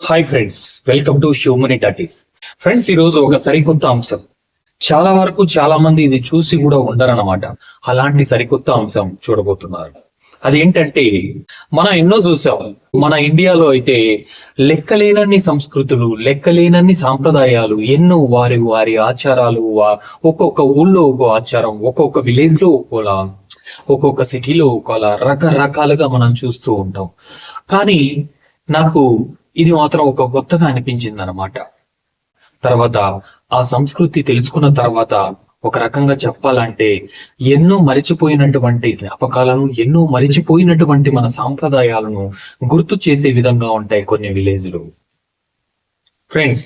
Hi friends, welcome to హ్యూమనీ talkies. Friends, ఈ రోజు ఒక సరికొత్త అంశం. చాలా వరకు చాలా మంది ఇది చూసి కూడా ఉండరన్నమాట. అలాంటి సరికొత్త అంశం చూడబోతున్నారు. అదేంటంటే, మనం ఎన్నో చూసాం. మన ఇండియాలో అయితే లెక్కలేనన్ని సంస్కృతులు, లెక్కలేనన్ని సాంప్రదాయాలు, ఎన్నో వారి వారి ఆచారాలు, ఒక్కొక్క ఊళ్ళో ఒక్కో ఆచారం, ఒక్కొక్క విలేజ్ లో ఒక్కోలా, ఒక్కొక్క సిటీలో ఒక్కోలా రకరకాలుగా మనం చూస్తూ ఉంటాం. కానీ నాకు ఇది మాత్రం ఒక కొత్తగా అనిపించింది అనమాట. తర్వాత ఆ సంస్కృతి తెలుసుకున్న తర్వాత ఒక రకంగా చెప్పాలంటే ఎన్నో మరిచిపోయినటువంటి జ్ఞాపకాలను, ఎన్నో మరిచిపోయినటువంటి మన సాంప్రదాయాలను గుర్తు చేసే విధంగా ఉంటాయి కొన్ని విలేజ్లు. ఫ్రెండ్స్,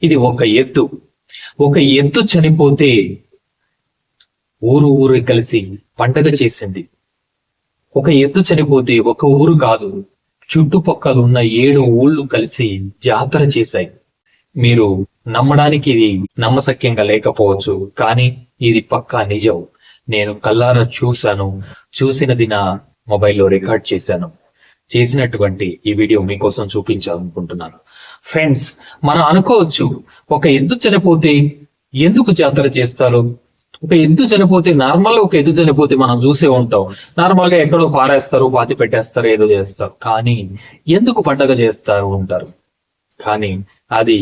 ఇది ఒక ఎద్దు చనిపోతే ఊరు కలిసి పండగ చేసింది. ఒక ఎద్దు చనిపోతే ఒక ఊరు కాదు, చుట్టుపక్కల ఉన్న 7 ఊళ్ళు కలిసి జాతర చేశాయి. మీరు నమ్మడానికి ఇది నమ్మశక్యంగా లేకపోవచ్చు, కానీ ఇది పక్కా నిజం. నేను కల్లారా చూశాను, చూసినది నా మొబైల్లో రికార్డ్ చేశాను. చేసినటువంటి ఈ వీడియో మీకోసం చూపించాలనుకుంటున్నాను. ఫ్రెండ్స్, మనం అనుకోవచ్చు, ఒక ఎద్దు చనిపోతే ఎందుకు జాతర చేస్తారు? ఒక ఎద్దు చనిపోతే ఒక ఎద్దు చనిపోతే మనం చూసే ఉంటాం. నార్మల్ గా ఎక్కడో పారేస్తారు, పాతి పెట్టేస్తారు, ఏదో చేస్తారు. కానీ ఎందుకు పండగ చేస్తారు ఉంటారు? కానీ అది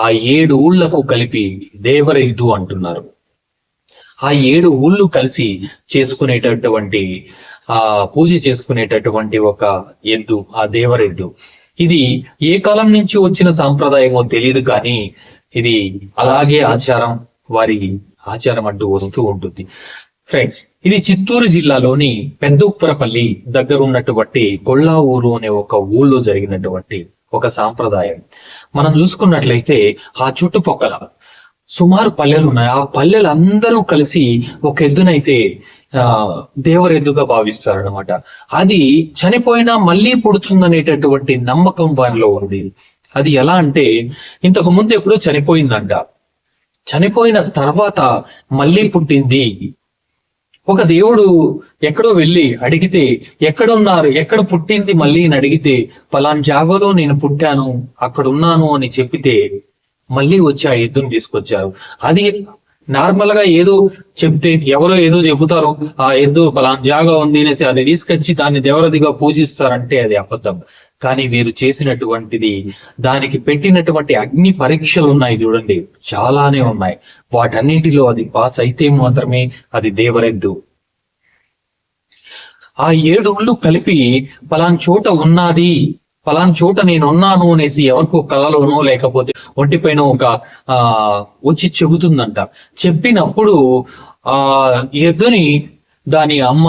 ఆ 7 ఊళ్ళకు కలిపి దేవరెద్దు అంటున్నారు. ఆ 7 ఊళ్ళు కలిసి చేసుకునేటటువంటి పూజ చేసుకునేటటువంటి ఒక ఎద్దు, ఆ దేవరెద్దు. ఇది ఏ కాలం నుంచి వచ్చిన సాంప్రదాయమో తెలియదు, కానీ ఇది అలాగే వారి ఆచారం అంటూ వస్తూ ఉంటుంది. ఫ్రెండ్స్, ఇది చిత్తూరు జిల్లాలోని పెద్దఉప్పరపల్లి దగ్గర ఉన్నటువంటి కొల్లావూరు అనే ఒక ఊళ్ళో జరిగినటువంటి ఒక సాంప్రదాయం. మనం చూసుకున్నట్లయితే ఆ చుట్టుపక్కల సుమారు పల్లెలు ఉన్నాయి. ఆ పల్లెలందరూ కలిసి ఒక ఎద్దునైతే దేవరెద్దుగా భావిస్తారు అనమాట. అది చనిపోయినా మళ్ళీ పుడుతుందనేటటువంటి నమ్మకం వారిలో ఉంది. అది ఎలా అంటే, ఇంతకు ముందు ఎప్పుడో చనిపోయిందంట. చనిపోయిన తర్వాత మళ్ళీ పుట్టింది. ఒక దేవుడు ఎక్కడో వెళ్ళి అడిగితే, ఎక్కడున్నారు, ఎక్కడ పుట్టింది మళ్ళీ అని అడిగితే, పలాన్ జాగలో నేను పుట్టాను, అక్కడ ఉన్నాను అని చెప్పితే మళ్ళీ వచ్చి ఆ ఎద్దుని తీసుకొచ్చారు. అది నార్మల్ గా ఏదో చెప్తే, ఎవరో ఏదో చెబుతారు, ఆ ఎద్దు పలాన్ జాగా ఉంది అనేసి అది తీసుకొచ్చి దాన్ని దేవరదిగా పూజిస్తారంటే అది అబద్ధం. కానీ వీరు చేసినటువంటిది, దానికి పెట్టినటువంటి అగ్ని పరీక్షలు ఉన్నాయి చూడండి, చాలానే ఉన్నాయి. వాటన్నిటిలో అది పాస్ అయితే మాత్రమే అది దేవరెద్దు. ఆ 7 ఊళ్ళు కలిపి పలాన్ చోట ఉన్నది, పలాన్ చోట నేను ఉన్నాను అనేసి ఎవరికో కళలోనో లేకపోతే ఒంటిపైన వచ్చి చెబుతుందంట. చెప్పినప్పుడు ఆ ఎద్దుని, దాని అమ్మ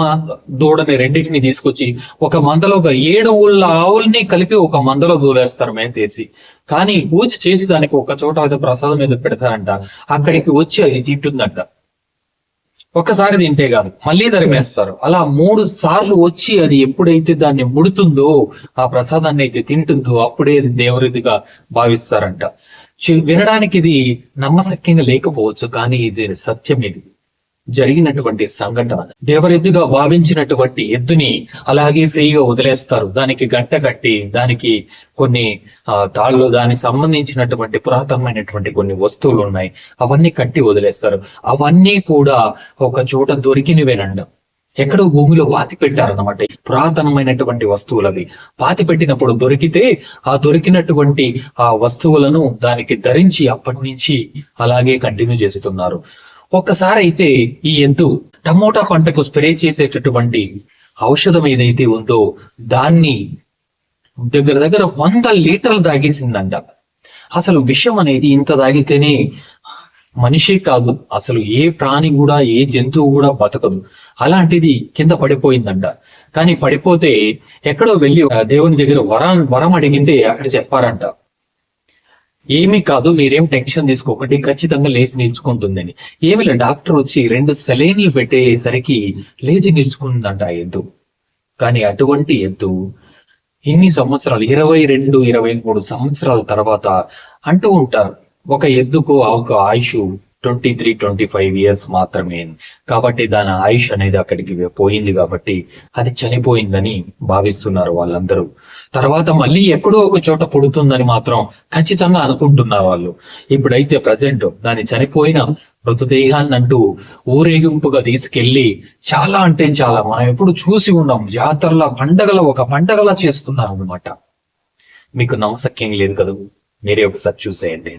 దూడని రెండింటిని తీసుకొచ్చి ఒక మందలో, ఒక 7 ఊళ్ళ ఆవుల్ని కలిపి ఒక మందలో దూరేస్తారు మేతేసి. కానీ పూజ చేసి దానికి ఒక చోట అయితే ప్రసాదం మీద పెడతారంట. అక్కడికి వచ్చి అది తింటుందంట. ఒక్కసారి తింటే కాదు, మళ్ళీ తరిమేస్తారు. అలా 3 సార్లు వచ్చి అది ఎప్పుడైతే దాన్ని ముడుతుందో, ఆ ప్రసాదాన్ని అయితే తింటుందో, అప్పుడే అది దేవరెద్దుగా భావిస్తారంట. వినడానికి ఇది నమ్మశక్యంగా లేకపోవచ్చు, కానీ ఇది సత్యం. ఇది జరిగినటువంటి సంఘటన. దేవరెద్దుగా భావించినటువంటి ఎద్దుని అలాగే ఫ్రీగా వదిలేస్తారు. దానికి గంట కట్టి, దానికి కొన్ని తాళ్ళు, దానికి సంబంధించినటువంటి పురాతనమైనటువంటి కొన్ని వస్తువులు ఉన్నాయి, అవన్నీ కట్టి వదిలేస్తారు. అవన్నీ కూడా ఒక చోట దొరికినవేనండి. ఎక్కడో భూమిలో పాతి పెట్టారన్నమాట. పురాతనమైనటువంటి వస్తువులు అవి. పాతి పెట్టినప్పుడు దొరికితే, ఆ దొరికినటువంటి ఆ వస్తువులను దానికి ధరించి అప్పటి నుంచి అలాగే కంటిన్యూ చేస్తున్నారు. ఒక్కసారి అయితే ఈ ఎద్దు టమోటా పంటకు స్ప్రే చేసేటటువంటి ఔషధం ఏదైతే ఉందో దాన్ని దగ్గర 100 లీటర్లు తాగేసిందంట. అసలు విషం అనేది ఇంత తాగితేనే మనిషే కాదు, అసలు ఏ ప్రాణి కూడా, ఏ జంతువు కూడా బతకదు. అలాంటిది కింద పడిపోయిందంట. కానీ పడిపోతే ఎక్కడో వెళ్ళి దేవుని దగ్గర వరం అడిగితే అక్కడ చెప్పారంట, ఏమీ కాదు, మీరేం టెన్షన్ తీసుకోకండి, ఖచ్చితంగా లేచి నిల్చుకుంటుందని. ఏమిలే, డాక్టర్ వచ్చి 2 సెలైన్లు పెట్టేసరికి లేచి నిల్చుకుందంట ఆ ఎద్దు. కానీ అటువంటి ఎద్దు ఇన్ని సంవత్సరాలు, 22-23 సంవత్సరాల తర్వాత అంటూ ఉంటారు, ఒక ఎద్దుకు ఒక ఆయుష్ 23-25 ఇయర్స్ మాత్రమే. కాబట్టి దాని ఆయుష్ అనేది అక్కడికి పోయింది, కాబట్టి అది చనిపోయిందని భావిస్తున్నారు వాళ్ళందరూ. తర్వాత మళ్ళీ ఎక్కడో ఒక చోట పుడుతుందని మాత్రం ఖచ్చితంగా అనుకుంటున్నారు వాళ్ళు. ఇప్పుడైతే ప్రజెంట్ దాని చనిపోయిన మృతదేహాన్ని అంటూ ఊరేగింపుగా తీసుకెళ్లి చాలా అంటే చాలా మనం ఎప్పుడు చూసి ఉన్నాం, జాతరల ఒక పండగలా చేస్తున్నారు అనమాట. మీకు నమ్మశక్యం లేదు కదా, మీరే ఒకసారి చూసేయండి.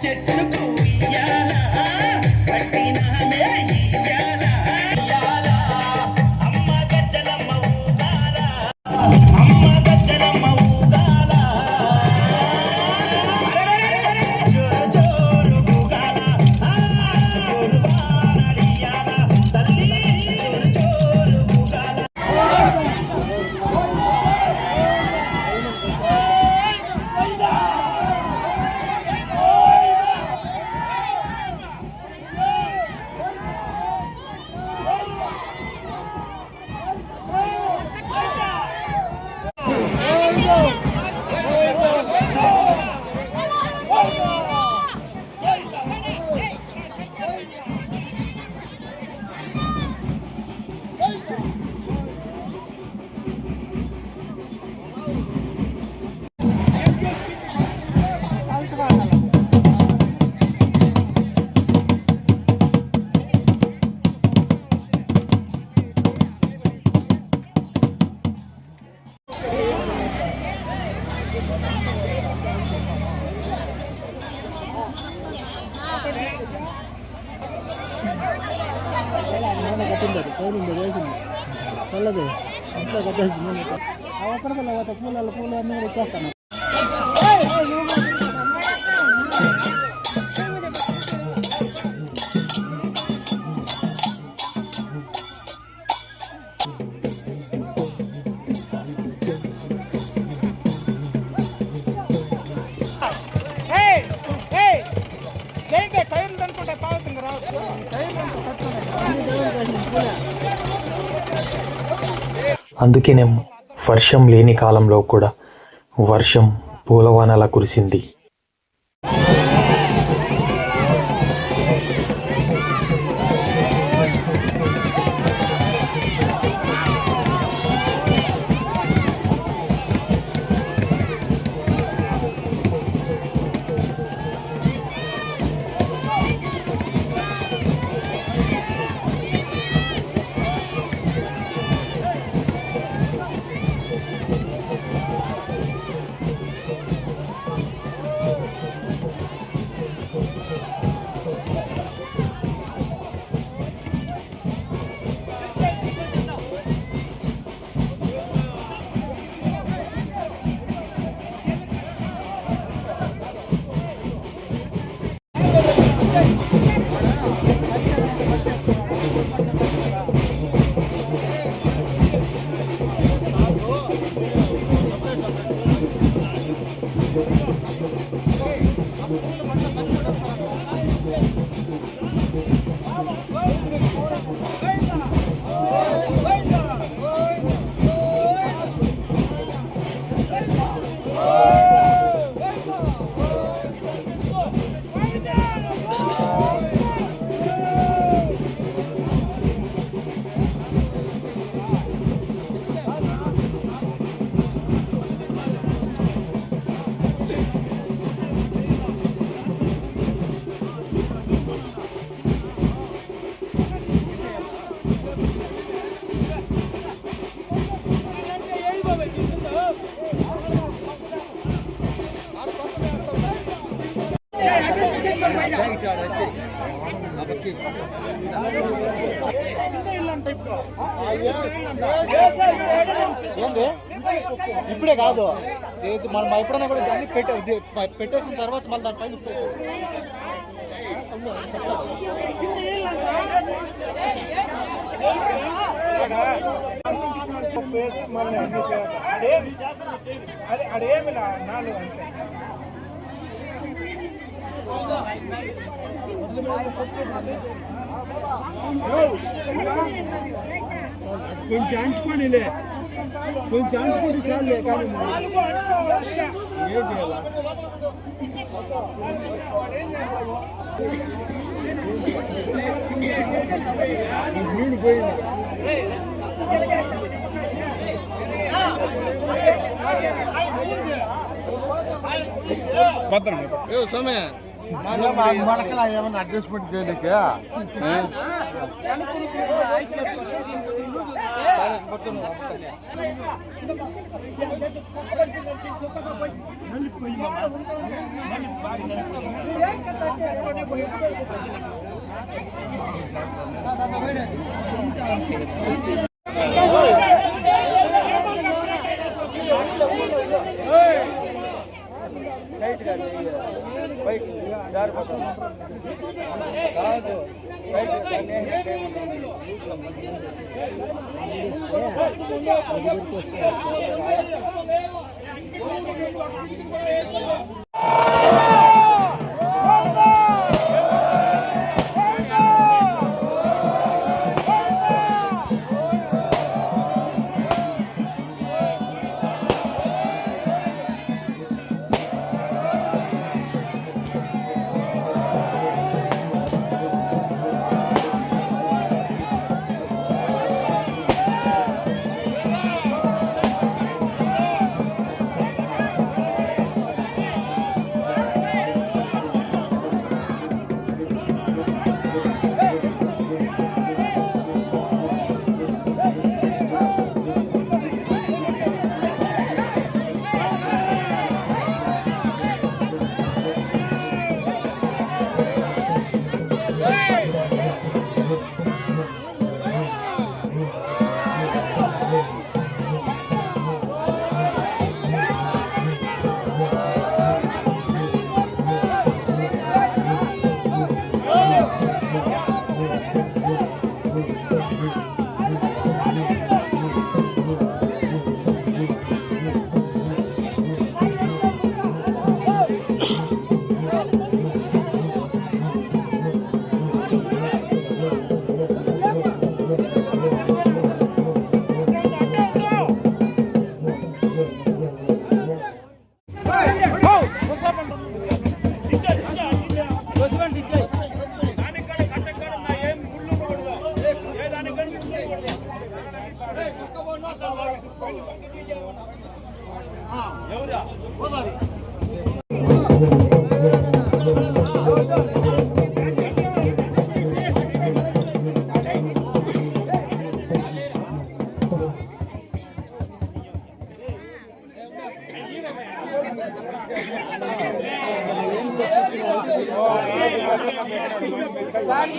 చెట్టుకు ఉయ్యాల కట్టినామే ఇయ్యాల ఇయ్యాల అమ్మ గజ్జలమ్మ ఊగాల అమ్మ గజ్జలమ్మ ఊగాల జోరు జోరు ఊగాల జోరు వానడియాల తల్లి జోరు జోరు ఊగాల. అందుకేనేమో వర్షం లేని కాలంలో కూడా వర్షం పూలవానలా కురిసింది. ఇప్పుడే కాదు మనం ఎప్పుడైనా కూడా దాన్ని పెట్టేసిన తర్వాత మళ్ళీ దానిపైన అదే అడేమి నాలుగు అంతే కొంచెం అంచుకోనిలే కొంచెం అంచుకొని చాలే కానీ ఏం చేయాలా నీళ్ళు పోయింది మనకలా ఏమన్నా అడ్జస్ట్మెంట్ చేయలేక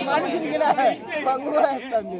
మనిషిని పంగు వేస్తాను.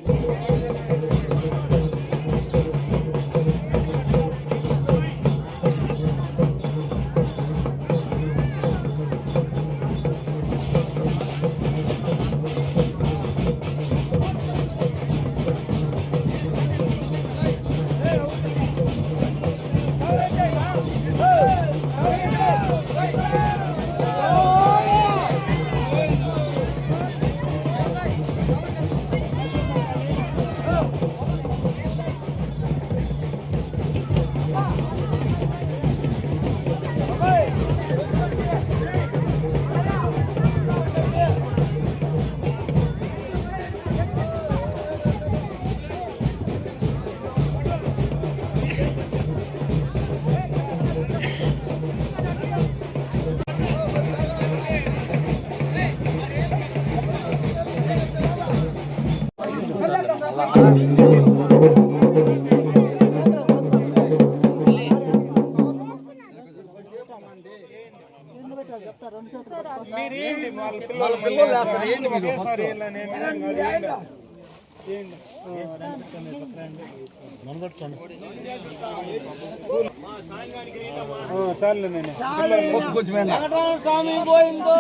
చాలు నేను స్వామి గోవిందో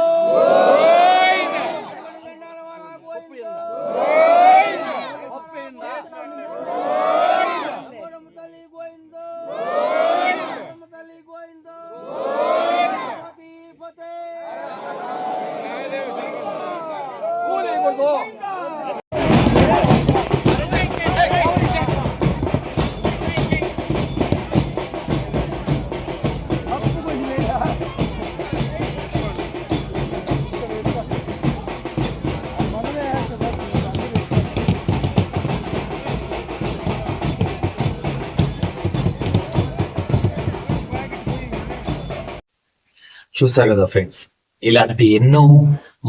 చూసారు కదా ఫ్రెండ్స్, ఇలాంటి ఎన్నో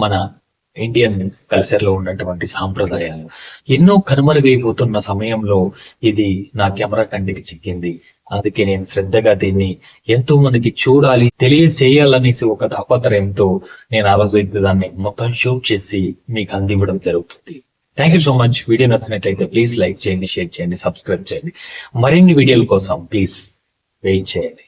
మన ఇండియన్ కల్చర్ లో ఉన్నటువంటి సాంప్రదాయాలు ఎన్నో కనుమరుగైపోతున్న సమయంలో ఇది నా కెమెరా కంటికి చిక్కింది. అందుకే నేను శ్రద్ధగా దీన్ని ఎంతో మందికి చూడాలి, తెలియచేయాలనేసి ఒక తాపత్రయంతో నేను ఆ రోజు అయితే దాన్ని మొత్తం షూట్ చేసి మీకు అందివ్వడం జరుగుతుంది. Thank you so much. Video నచ్చినట్లయితే ప్లీజ్ లైక్ చేయండి, షేర్ చేయండి, సబ్స్క్రైబ్ చేయండి. మరిన్ని వీడియోల కోసం ప్లీజ్ వెయిట్ చేయండి.